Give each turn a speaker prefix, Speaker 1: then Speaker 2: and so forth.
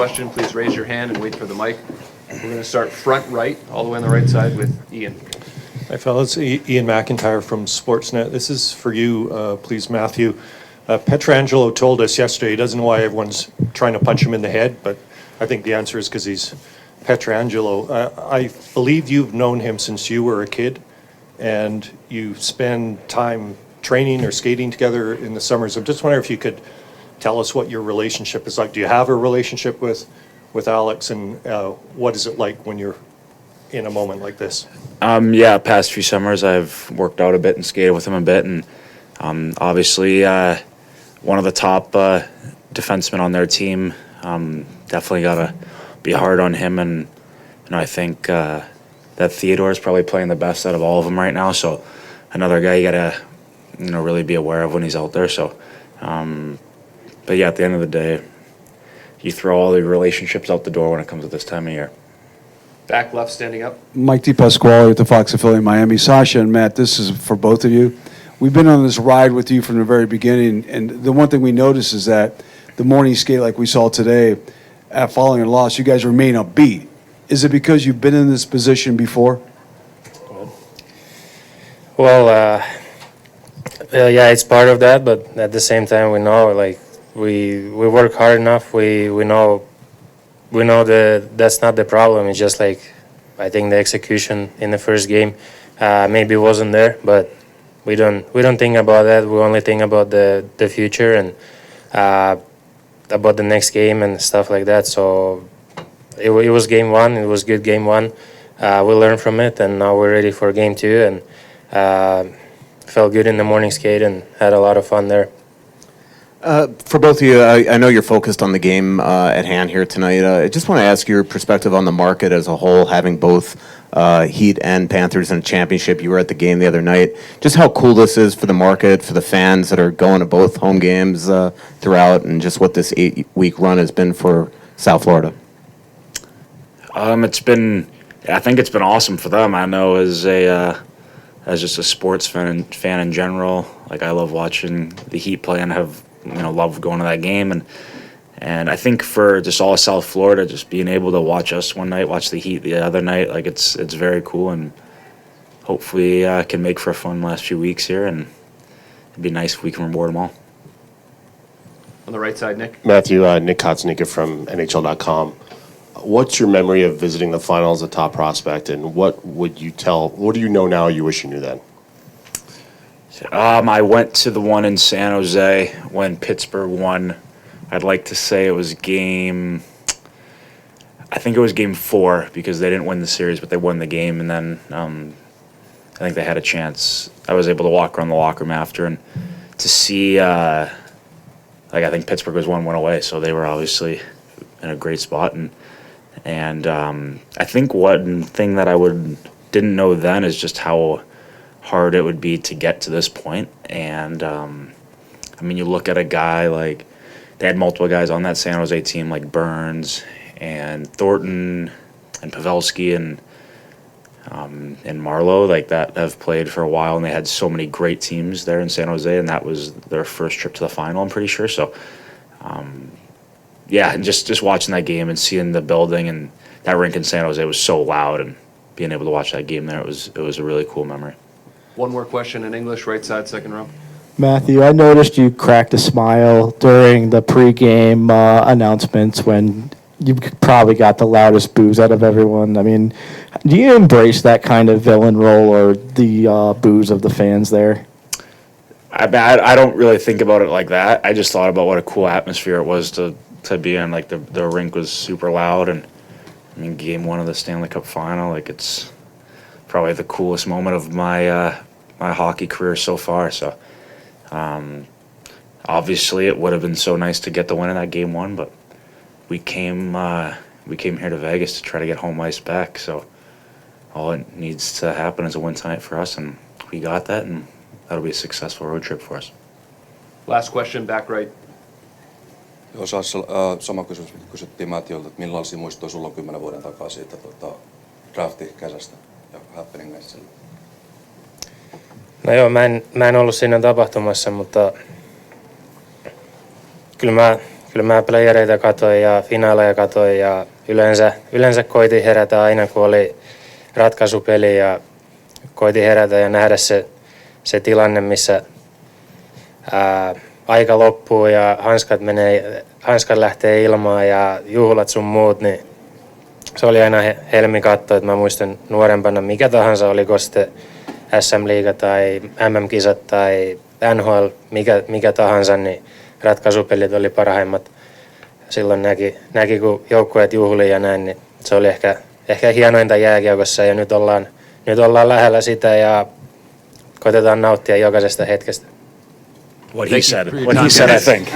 Speaker 1: Question, please raise your hand and wait for the mic. We're going to start front right, all the way on the right side with Ian.
Speaker 2: Hi, fellas. Ian McIntyre from Sportsnet. This is for you, please, Matthew. Pietrangelo told us yesterday he doesn't know why everyone's trying to punch him in the head, but I think the answer is because he's Pietrangelo. I believe you've known him since you were a kid, and you spend time training or skating together in the summers. I'm just wondering if you could tell us what your relationship is like. Do you have a relationship with Alex, and what is it like when you're in a moment like this?
Speaker 3: Yeah, past few summers I've worked out a bit and skated with him a bit, and obviously one of the top defensemen on their team. Definitely gotta be hard on him, and I think that Theodore is probably playing the best out of all of them right now. So another guy you gotta really be aware of when he's out there. So. But yeah, at the end of the day, you throw all the relationships out the door when it comes to this time of year.
Speaker 1: Back left, standing up.
Speaker 4: Mike DePasquale with the Fox affiliate Miami. Sasha and Matt, this is for both of you. We've been on this ride with you from the very beginning, and the one thing we notice is that the morning skate like we saw today, following a loss, you guys remain upbeat. Is it because you've been in this position before?
Speaker 5: Well, yeah, it's part of that, but at the same time, we know we work hard enough. We know that that's not the problem. It's just I think the execution in the first game maybe wasn't there, but we don't think about that. We only think about the future and about the next game and stuff like that. So it was game one. It was good game one. We learned from it, and now we're ready for game two. And felt good in the morning skate and had a lot of fun there.
Speaker 6: For both of you, I know you're focused on the game at hand here tonight. I just want to ask your perspective on the market as a whole, having both Heat and Panthers in a championship. You were at the game the other night. Just how cool this is for the market, for the fans that are going to both home games throughout, and just what this 8-week run has been for South Florida.
Speaker 3: I think it's been awesome for them. I know as just a sports fan in general, I love watching the Heat play and have love going to that game, and I think for just all of South Florida, just being able to watch us one night, watch the Heat the other night, it's very cool, and hopefully can make for a fun last few weeks here, and it'd be nice if we can reward them all.
Speaker 1: On the right side, Nick.
Speaker 7: Matthew, Nick Kotzenicka from NHL.com. What's your memory of visiting the final as a top prospect, and what do you know now you wish you knew then?
Speaker 3: I went to the one in San Jose when Pittsburgh won. I'd like to say it was game 4 because they didn't win the series, but they won the game, and then I think they had a chance. I was able to walk around the locker room after and to see, I think Pittsburgh was 1 win away, so they were obviously in a great spot, and I think one thing that I didn't know then is just how hard it would be to get to this point. And you look at a guy they had multiple guys on that San Jose team like Burns and Thornton and Pavelski and Marlowe that have played for a while, and they had so many great teams there in San Jose, and that was their first trip to the final, I'm pretty sure. So yeah, and just watching that game and seeing the building, and that rink in San Jose was so loud, and being able to watch that game there, it was a really cool memory.
Speaker 1: One more question in English, right side, second row.
Speaker 8: Matthew, I noticed you cracked a smile during the pregame announcements when you probably got the loudest boos out of everyone. I mean, do you embrace that kind of villain role or the boos of the fans there?
Speaker 3: I don't really think about it like that. I just thought about what a cool atmosphere it was to be in. The rink was super loud, and game 1 of the Stanley Cup Final, it's probably the coolest moment of my my hockey career so far. So obviously it would have been so nice to get the win in that game 1, but we came here to Vegas to try to get home ice back. So all it needs to happen is a win tonight for us, and we got that, and that'll be a successful road trip for us.
Speaker 1: Last question, back right.
Speaker 9: Joo, sama kysymys, mitä kysyttiin Mattiolta, että millaisia muistoja sulla on 10 vuoden takaa siitä drafti-kesästä ja happeningeista?
Speaker 5: No joo, mä en ollut siinä tapahtumassa, mutta kyllä kyllä mä playereita katoin ja finaaleja katoin ja yleensä koitin herätä aina, kun oli ratkaisupeli ja koitin herätä ja nähdä se tilanne, missä aika loppuu ja hanskat lähtee ilmaan ja juhlat sun muut, niin se oli aina helmi katsoa, että mä muistan nuorempana mikä tahansa, oliko sitten SM-liiga tai MM-kisat tai NHL, mikä tahansa, niin ratkaisupelit oli parhaimmat. Silloin näki kun joukkueet juhlii ja näin, niin se oli ehkä hienointa jääkiekossa ja nyt ollaan lähellä sitä ja koitetaan nauttia jokaisesta hetkestä.
Speaker 3: What he said, I think.